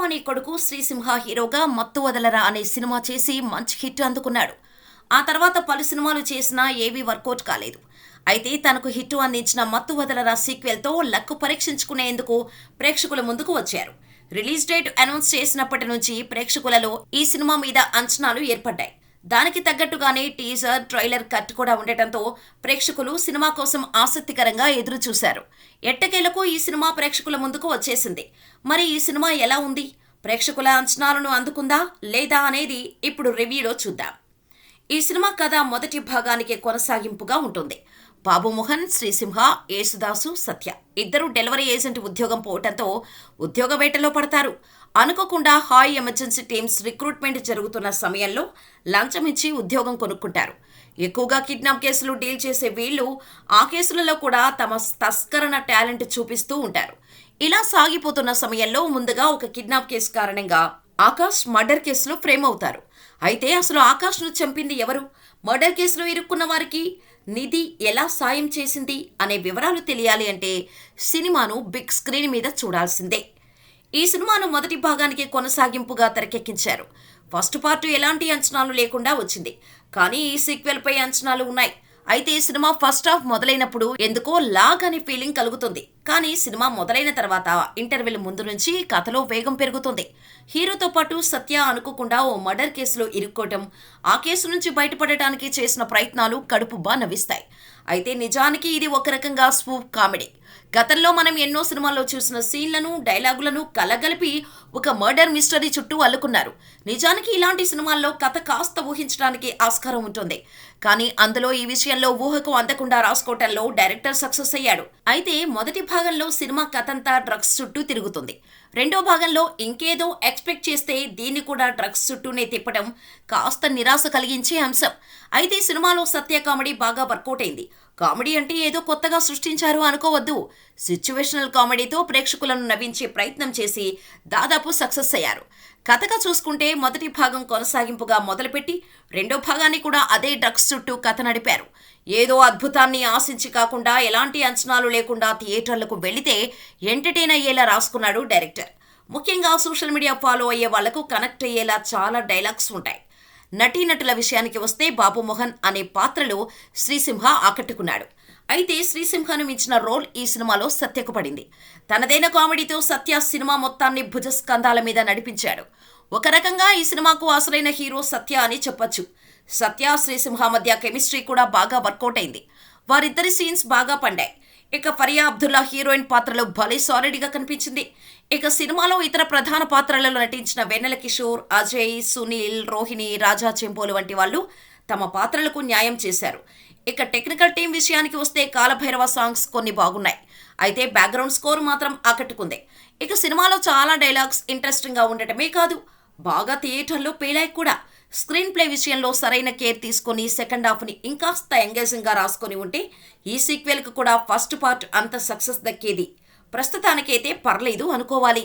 కీరవాణి కొడుకు శ్రీసింహ హీరోగా మత్తు వదలరా అనే సినిమా చేసి మంచి హిట్ అందుకున్నాడు. ఆ తర్వాత పలు సినిమాలు చేసినా ఏవీ వర్కౌట్ కాలేదు. అయితే తనకు హిట్ అందించిన మత్తు వదలరా సీక్వెల్తో లక్కు పరీక్షించుకునేందుకు ప్రేక్షకుల ముందుకు వచ్చారు. రిలీజ్ డేట్ అనౌన్స్ చేసినప్పటి నుంచి ప్రేక్షకులలో ఈ సినిమా మీద అంచనాలు ఏర్పడ్డాయి. దానికి తగ్గట్టుగానే టీజర్, ట్రైలర్ కట్ కూడా ఉండటంతో ప్రేక్షకులు సినిమా కోసం ఆసక్తికరంగా ఎదురు చూశారు. ఎట్టకేలకు ఈ సినిమా ప్రేక్షకుల ముందుకు వచ్చేసింది. మరి ఈ సినిమా ఎలా ఉంది? ప్రేక్షకుల అంచనాలను అందుకుందా లేదా అనేది ఇప్పుడు రివ్యూలో చూద్దాం. ఈ సినిమా కథ మొదటి భాగానికి కొనసాగింపుగా ఉంటుంది. బాబు మోహన్, శ్రీసింహ, యేసుదాసు, సత్య ఇద్దరు డెలివరీ ఏజెంట్ ఉద్యోగం పోవటంతో ఉద్యోగ వేటలో పడతారు. అనుకోకుండా హాయ్ ఎమర్జెన్సీ టీమ్స్ రిక్రూట్మెంట్ జరుగుతున్న సమయంలో లంచమిచ్చి ఉద్యోగం కొనుక్కుంటారు. ఎక్కువగా కిడ్నాప్ కేసులు డీల్ చేసే వీళ్ళు ఆ కేసులలో కూడా తమ తస్కరణ టాలెంట్ చూపిస్తూ ఉంటారు. ఇలా సాగిపోతున్న సమయంలో ముందుగా ఒక కిడ్నాప్ కేసు కారణంగా ఆకాష్ మర్డర్ కేసులో ఫ్రేమ్ అవుతారు. అయితే అసలు ఆకాష్ను చంపింది ఎవరు? మర్డర్ కేసులో ఇరుక్కున్న వారికి నిధి ఎలా సాయం చేసింది అనే వివరాలు తెలియాలి అంటే సినిమాను బిగ్ స్క్రీన్ మీద చూడాల్సిందే. ఈ సినిమాను మొదటి భాగానికి కొనసాగింపుగా తెరకెక్కించారు. ఫస్ట్ పార్ట్ ఎలాంటి అంచనాలు లేకుండా వచ్చింది. కానీ ఈ సీక్వెల్ పై అంచనాలు ఉన్నాయి. అయితే ఈ సినిమా ఫస్ట్ హాఫ్ మొదలైనప్పుడు ఎందుకో లాగ్ అనే ఫీలింగ్ కలుగుతుంది. కానీ సినిమా మొదలైన తర్వాత ఇంటర్వెల్ ముందు నుంచి కథలో వేగం పెరుగుతుంది. హీరోతో పాటు సత్య అనుకోకుండా ఓ మర్డర్ కేసులో ఇరుక్కోవటం, ఆ కేసు నుంచి బయటపడటానికి చేసిన ప్రయత్నాలు కడుపుబ్బా నవ్విస్తాయి. అయితే నిజానికి ఇది ఒక రకంగా స్పూఫ్ కామెడీ. గతంలో మనం ఎన్నో సినిమాల్లో చూసిన సీన్లను, డైలాగులను కలగలిపి ఒక మర్డర్ మిస్టరీ చుట్టూ అల్లుకున్నారు. నిజానికి ఇలాంటి సినిమాల్లో కథ కాస్త ఊహించడానికి ఆస్కారం ఉంటుంది. కానీ అందులో ఈ విషయంలో ఊహకు అందకుండా రాసుకోవటంలో డైరెక్టర్ సక్సెస్ అయ్యాడు. అయితే మొదటి భాగంలో సినిమా కథంతా డ్రగ్స్ చుట్టూ తిరుగుతుంది. రెండో భాగంలో ఇంకేదో ఎక్స్పెక్ట్ చేస్తే దీన్ని కూడా డ్రగ్స్ చుట్టూనే తిప్పడం కాస్త నిరాశ కలిగించే అంశం. అయితే సినిమాలో సత్య కామెడీ బాగా వర్కౌట్ అయింది. కామెడీ అంటే ఏదో కొత్తగా సృష్టించారు అనుకోవద్దు. సిచ్యువేషనల్ కామెడీతో ప్రేక్షకులను నవ్వించే ప్రయత్నం చేసి దాదాపు సక్సెస్ అయ్యారు. కథగా చూసుకుంటే మొదటి భాగం కొనసాగింపుగా మొదలుపెట్టి రెండో భాగాన్ని కూడా అదే డ్రగ్స్ చుట్టూ కథ నడిపారు. ఏదో అద్భుతాన్ని ఆశించి కాకుండా ఎలాంటి అంచనాలు లేకుండా థియేటర్లకు వెళితే ఎంటర్టైన్ అయ్యేలా రాసుకున్నాడు డైరెక్టర్. ముఖ్యంగా సోషల్ మీడియా ఫాలో అయ్యే వాళ్లకు కనెక్ట్ అయ్యేలా చాలా డైలాగ్స్ ఉంటాయి. నటీనటుల విషయానికి వస్తే బాబు మోహన్ అనే పాత్రలో శ్రీసింహ ఆకట్టుకున్నాడు. అయితే శ్రీసింహను మించిన రోల్ ఈ సినిమాలో సత్యకు పడింది. తనదైన కామెడీతో సత్య సినిమా మొత్తాన్ని భుజస్కంధాల మీద నడిపించాడు. ఒక రకంగా ఈ సినిమాకు అసలైన హీరో సత్య అని చెప్పొచ్చు. సత్య, శ్రీసింహ మధ్య కెమిస్ట్రీ కూడా బాగా వర్కౌట్ అయింది. వారిద్దరి సీన్స్ బాగా పండాయి. ఇక ఫరియా అబ్దుల్లా హీరోయిన్ పాత్రలో భలే సాలిడ్గా కనిపించింది. ఇక సినిమాలో ఇతర ప్రధాన పాత్రలలో నటించిన వెన్నెల కిషోర్, అజయ్, సునీల్, రోహిణి, రాజా చెంపోలు వంటి వాళ్ళు తమ పాత్రలకు న్యాయం చేశారు. ఇక టెక్నికల్ టీం విషయానికి వస్తే కాలభైరవ సాంగ్స్ కొన్ని బాగున్నాయి. అయితే బ్యాక్గ్రౌండ్ స్కోర్ మాత్రం ఆకట్టుకుంది. ఇక సినిమాలో చాలా డైలాగ్స్ ఇంట్రెస్టింగ్గా ఉండటమే కాదు, బాగా థియేటర్లో పేలాయి కూడా. స్క్రీన్ ప్లే విషయంలో సరైన కేర్ తీసుకొని సెకండ్ హాఫ్ని ఇంకాస్త ఎంగేజింగ్గా రాసుకొని ఉంటే ఈ సీక్వెల్కి కూడా ఫస్ట్ పార్ట్ అంత సక్సెస్ దక్కేది. ప్రస్తుతానికైతే పర్లేదు అనుకోవాలి.